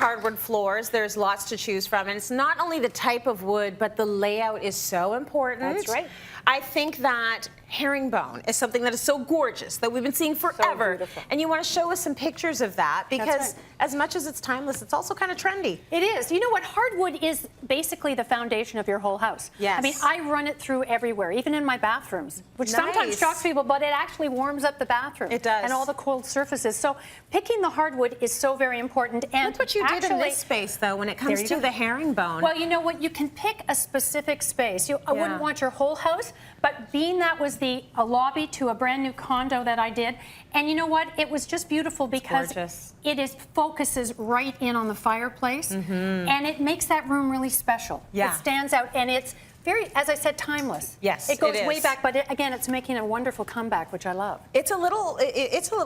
hardwood floors. There's lots to choose from, and it's not only the type of wood, but the layout is so important. That's right. I think that herringbone is something that is so gorgeous that we've been seeing forever. So and you want to show us some pictures of that because as much as it's timeless, it's also kind of trendy. It is. You know what? Hardwood is basically the foundation of your whole house. Yes. I mean, I run it through everywhere, even in my bathrooms, which sometimes shocks people, but it actually warms up the bathroom. It does. And all the cold surfaces. So picking the hardwood is so very important. And look what you did in this space, though, when it comes to the herringbone. Well, you know what? You can pick a specific space. I wouldn't want your whole house, but being that was a lobby to a brand new condo that I did, and you know what? It was just beautiful because it focuses right in on the fireplace, and it makes that room really special. Yeah. It stands out, and it's very, as I said, timeless. Yes, it goes way back, but again, it's making a wonderful comeback, which I love. It's a little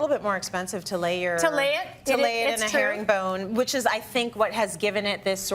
bit more expensive to lay it in a herringbone, which is, I think, what has given it this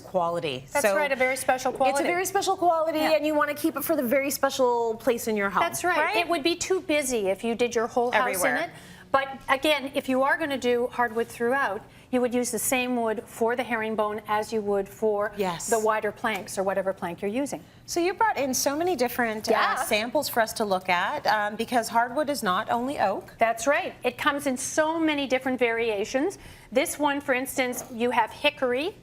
quality. That's right, a very special quality. It's a very special quality, and you want to keep it for the very special place in your home. That's right. It would be too busy if you did your whole house in it. But again, if you are going to do hardwood throughout, you would use the same wood for the herringbone as you would for the wider planks or whatever plank you're using. So you brought in so many different samples for us to look at because hardwood is not only oak. That's right. It comes in so many different variations. This one, for instance, you have hickory.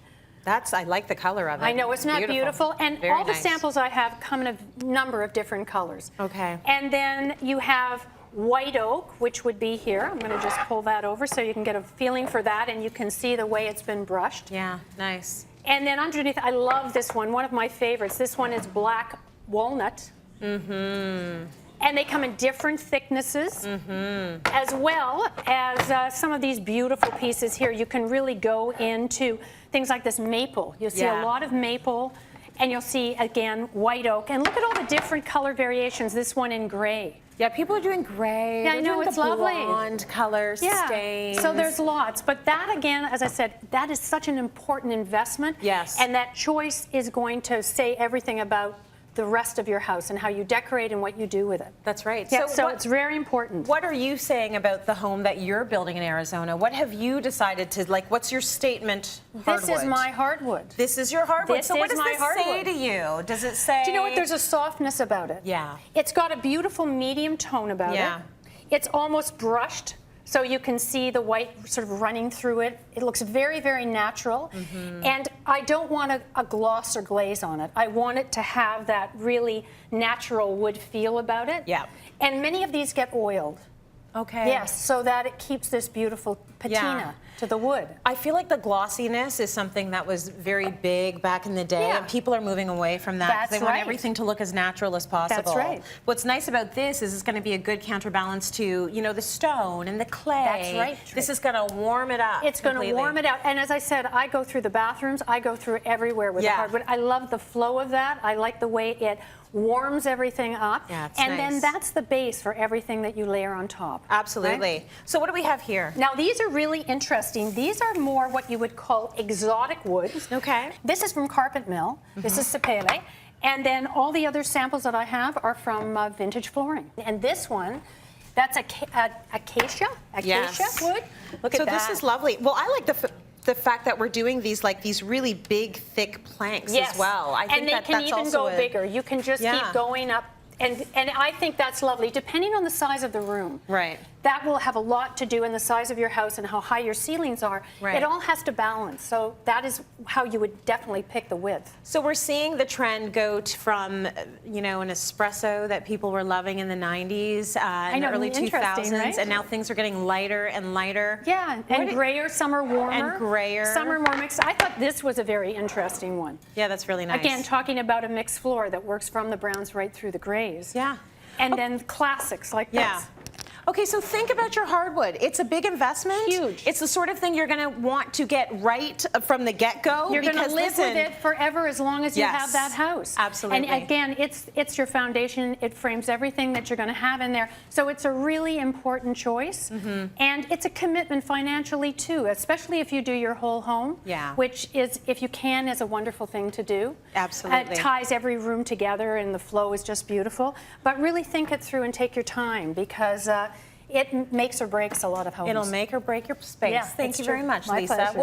I like the color of it. I know, isn't that beautiful? And very all the samples I have come in a number of different colors. Okay. And then you have white oak, which would be here. I'm going to just pull that over so you can get a feeling for that, and you can see the way it's been brushed. Yeah, nice. And then underneath, I love this one of my favorites. This one is black walnut. And they come in different thicknesses, as well as some of these beautiful pieces here. You can really go into things like this maple. You'll see a lot of maple, and you'll see, again, white oak. And look at all the different color variations, this one in gray. Yeah, people are doing gray. Yeah, I know, it's lovely. Blonde color stains. So there's lots. But that, again, as I said, that is such an important investment. Yes. And that choice is going to say everything about the rest of your house and how you decorate and what you do with it. That's right. Yeah, so it's very important. What are you saying about the home that you're building in Arizona? What have you decided to, like, what's your statement hardwood? This is my hardwood. This is your hardwood? This so what is does my this hardwood. say to you? Does it say... Do you know what? There's a softness about it. Yeah. It's got a beautiful medium tone about it. It's almost brushed. So you can see the white sort of running through it. It looks very, very natural. And I don't want a gloss or glaze on it. I want it to have that really natural wood feel about it. Yeah. And many of these get oiled. Okay. Yes, so that it keeps this beautiful patina to the wood. I feel like the glossiness is something that was very big back in the day, and people are moving away from that. They want everything to look as natural as possible. That's right. What's nice about this is it's going to be a good counterbalance to, you know, the stone and the clay. That's right. This is going to warm it up. It's going to warm it out. And as I said, I go through the bathrooms. I go through everywhere with the hardwood. I love the flow of that. I like the way it warms everything up. Yeah, it's and nice. then that's the base for everything that you layer on top. Absolutely. Right? So what do we have here? Now these are really interesting. These are more what you would call exotic woods. Okay. This is from Carpet Mill. This is Sapele. And then all the other samples that I have are from vintage flooring. And this one, that's acacia wood. Look at that. So this is lovely. Well, I like the fact that we're doing these really big, thick planks as well. I think and they can even go bigger. You can just keep going up. And I think that's lovely, depending on the size of the room. Right. That will have a lot to do in the size of your house and how high your ceilings are. Right. It all has to balance. So that is how you would definitely pick the width. So we're seeing the trend go from, you know, an espresso that people were loving in the 90s and the early 2000s, right? and now things are getting lighter and lighter. Yeah, and grayer, some are warmer. And grayer. Some are more mixed. I thought this was a very interesting one. Yeah, that's really nice. Again, talking about a mixed floor that works from the browns right through the grays. Yeah. And then classics like this. Okay, so think about your hardwood. It's a big investment. Huge. It's the sort of thing you're going to want to get right from the get-go. You're going to live with it forever as long as you have that house. Absolutely. And again, it's your foundation. It frames everything that you're going to have in there. So it's a really important choice. And it's a commitment financially too, especially if you do your whole home. Yeah. Which is, if you can, is a wonderful thing to do. Absolutely. It ties every room together and the flow is just beautiful. But really think it through and take your time, because it makes or breaks a lot of homes. It'll make or break your space. Yeah, Thank you very much, My Lisa. pleasure.